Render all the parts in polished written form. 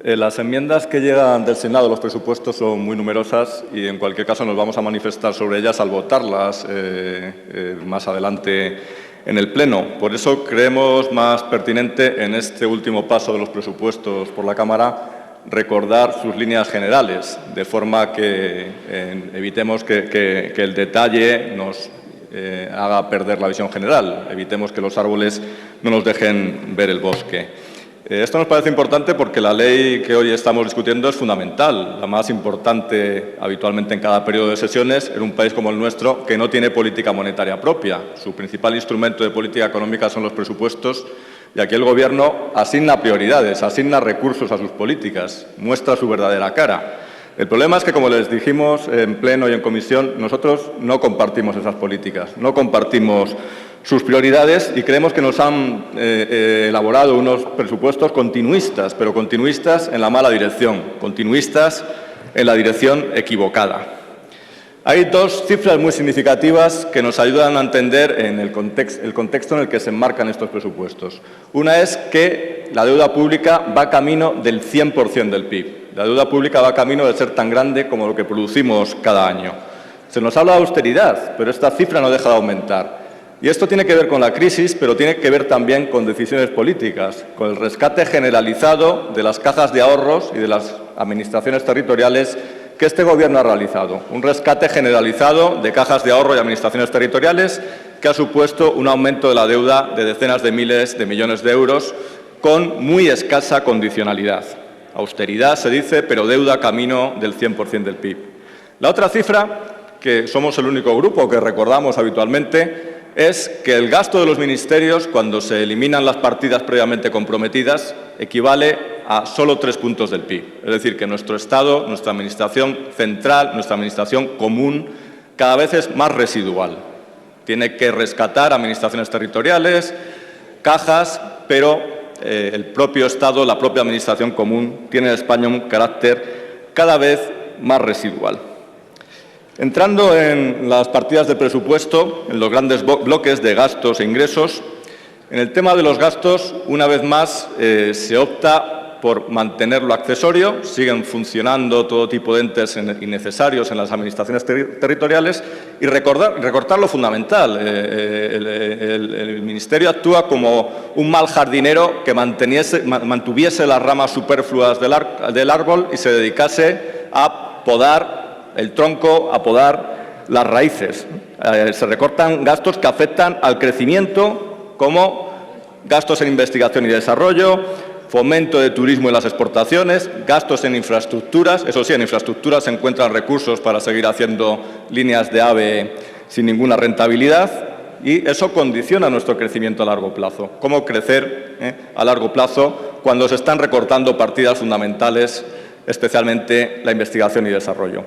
Las enmiendas que llegan del Senado a los presupuestos son muy numerosas y, en cualquier caso, nos vamos a manifestar sobre ellas al votarlas más adelante en el Pleno. Por eso creemos más pertinente, en este último paso de los presupuestos por la Cámara, recordar sus líneas generales, de forma que evitemos que el detalle nos haga perder la visión general, evitemos que los árboles no nos dejen ver el bosque. Esto nos parece importante porque la ley que hoy estamos discutiendo es fundamental, la más importante habitualmente en cada periodo de sesiones en un país como el nuestro, que no tiene política monetaria propia. Su principal instrumento de política económica son los presupuestos y aquí el Gobierno asigna prioridades, asigna recursos a sus políticas, muestra su verdadera cara. El problema es que, como les dijimos en Pleno y en comisión, nosotros no compartimos esas políticas, no compartimos sus prioridades y creemos que nos han elaborado unos presupuestos continuistas, pero continuistas en la mala dirección, continuistas en la dirección equivocada. Hay dos cifras muy significativas que nos ayudan a entender el contexto en el que se enmarcan estos presupuestos. Una es que la deuda pública va camino del 100% del PIB. La deuda pública va camino de ser tan grande como lo que producimos cada año. Se nos habla de austeridad, pero esta cifra no deja de aumentar. Y esto tiene que ver con la crisis, pero tiene que ver también con decisiones políticas, con el rescate generalizado de las cajas de ahorros y de las administraciones territoriales que este Gobierno ha realizado. Un rescate generalizado de cajas de ahorro y administraciones territoriales que ha supuesto un aumento de la deuda de decenas de miles de millones de euros con muy escasa condicionalidad. Austeridad se dice, pero deuda camino del 100% del PIB. La otra cifra, que somos el único grupo que recordamos habitualmente, es que el gasto de los ministerios, cuando se eliminan las partidas previamente comprometidas, equivale a solo 3 puntos del PIB. Es decir, que nuestro Estado, nuestra Administración central, nuestra Administración común, cada vez es más residual. Tiene que rescatar administraciones territoriales, cajas, pero el propio Estado, la propia Administración común, tiene en España un carácter cada vez más residual. Entrando en las partidas de presupuesto, en los grandes bloques de gastos e ingresos, en el tema de los gastos, una vez más, se opta por mantener lo accesorio, siguen funcionando todo tipo de entes innecesarios en las administraciones territoriales y recortar lo fundamental. El Ministerio actúa como un mal jardinero que mantuviese las ramas superfluas del árbol y se dedicase a podar el tronco, a podar las raíces. Se recortan gastos que afectan al crecimiento, como gastos en investigación y desarrollo, fomento de turismo y las exportaciones, gastos en infraestructuras. Eso sí, en infraestructuras se encuentran recursos para seguir haciendo líneas de AVE sin ninguna rentabilidad y eso condiciona nuestro crecimiento a largo plazo. ¿Cómo crecer a largo plazo cuando se están recortando partidas fundamentales, especialmente la investigación y desarrollo?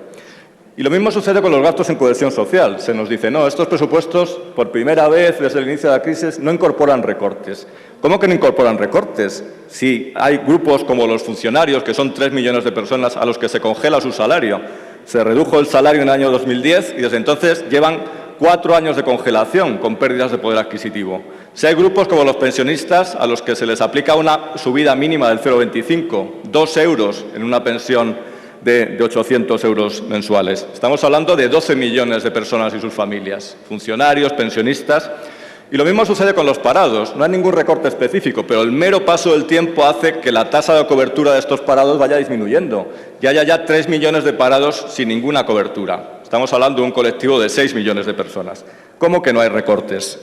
Y lo mismo sucede con los gastos en cohesión social. Se nos dice, no, estos presupuestos, por primera vez desde el inicio de la crisis, no incorporan recortes. ¿Cómo que no incorporan recortes? Si hay grupos como los funcionarios, que son 3 millones de personas a los que se congela su salario. Se redujo el salario en el año 2010 y desde entonces llevan 4 años de congelación con pérdidas de poder adquisitivo. Si hay grupos como los pensionistas a los que se les aplica una subida mínima del 0,25, 2 euros en una pensión de 800 euros mensuales. Estamos hablando de 12 millones de personas y sus familias, funcionarios, pensionistas. Y lo mismo sucede con los parados. No hay ningún recorte específico, pero el mero paso del tiempo hace que la tasa de cobertura de estos parados vaya disminuyendo. Y haya ya 3 millones de parados sin ninguna cobertura. Estamos hablando de un colectivo de 6 millones de personas. ¿Cómo que no hay recortes?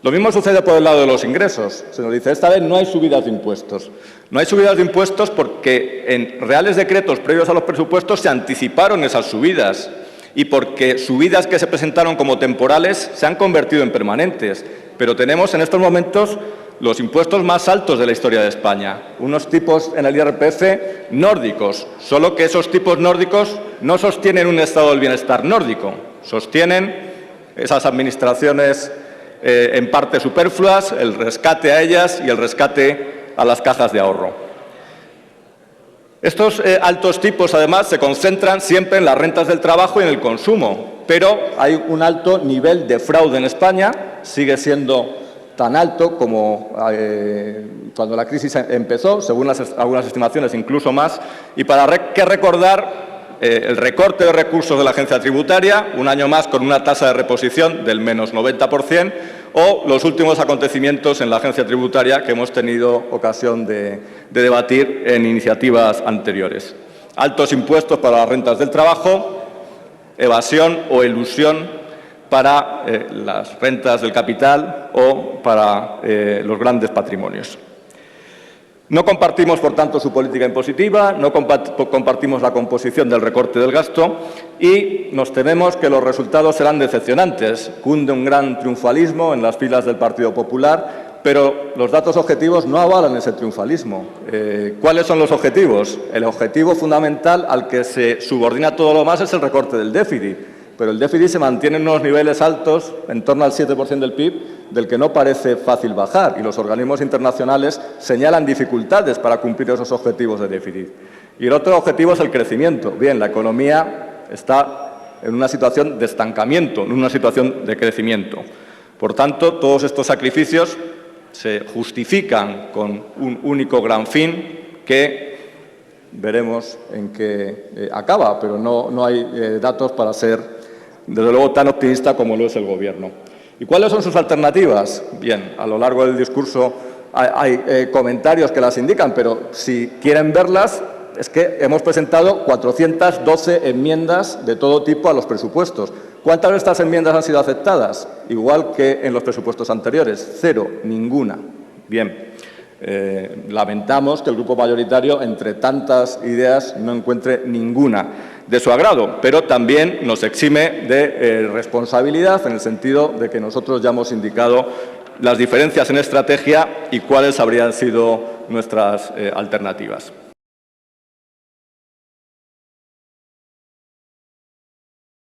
Lo mismo sucede por el lado de los ingresos. Se nos dice, esta vez no hay subidas de impuestos. No hay subidas de impuestos porque en reales decretos previos a los presupuestos se anticiparon esas subidas y porque subidas que se presentaron como temporales se han convertido en permanentes. Pero tenemos en estos momentos los impuestos más altos de la historia de España, unos tipos en el IRPF nórdicos, solo que esos tipos nórdicos no sostienen un estado del bienestar nórdico, sostienen esas administraciones en parte superfluas, el rescate a ellas y el rescate a las cajas de ahorro. Estos altos tipos, además, se concentran siempre en las rentas del trabajo y en el consumo, pero hay un alto nivel de fraude en España, sigue siendo tan alto como cuando la crisis empezó, según algunas estimaciones incluso más, y para qué recordar el recorte de recursos de la agencia tributaria, un año más con una tasa de reposición del menos 90%, o los últimos acontecimientos en la agencia tributaria que hemos tenido ocasión de debatir en iniciativas anteriores. Altos impuestos para las rentas del trabajo, evasión o elusión para las rentas del capital o para los grandes patrimonios. No compartimos, por tanto, su política impositiva, no compartimos la composición del recorte del gasto y nos tememos que los resultados serán decepcionantes. Cunde un gran triunfalismo en las filas del Partido Popular, pero los datos objetivos no avalan ese triunfalismo. ¿Cuáles son los objetivos? El objetivo fundamental al que se subordina todo lo más es el recorte del déficit. Pero el déficit se mantiene en unos niveles altos, en torno al 7% del PIB, del que no parece fácil bajar, y los organismos internacionales señalan dificultades para cumplir esos objetivos de déficit. Y el otro objetivo es el crecimiento. Bien, la economía está en una situación de estancamiento, en una situación de crecimiento. Por tanto, todos estos sacrificios se justifican con un único gran fin que veremos en qué acaba, pero no hay datos para ser, desde luego, tan optimista como lo es el Gobierno. ¿Y cuáles son sus alternativas? Bien, a lo largo del discurso hay comentarios que las indican, pero si quieren verlas, es que hemos presentado 412 enmiendas de todo tipo a los presupuestos. ¿Cuántas de estas enmiendas han sido aceptadas? Igual que en los presupuestos anteriores, 0, ninguna. Bien. Lamentamos que el grupo mayoritario, entre tantas ideas, no encuentre ninguna de su agrado, pero también nos exime de responsabilidad en el sentido de que nosotros ya hemos indicado las diferencias en estrategia y cuáles habrían sido nuestras alternativas.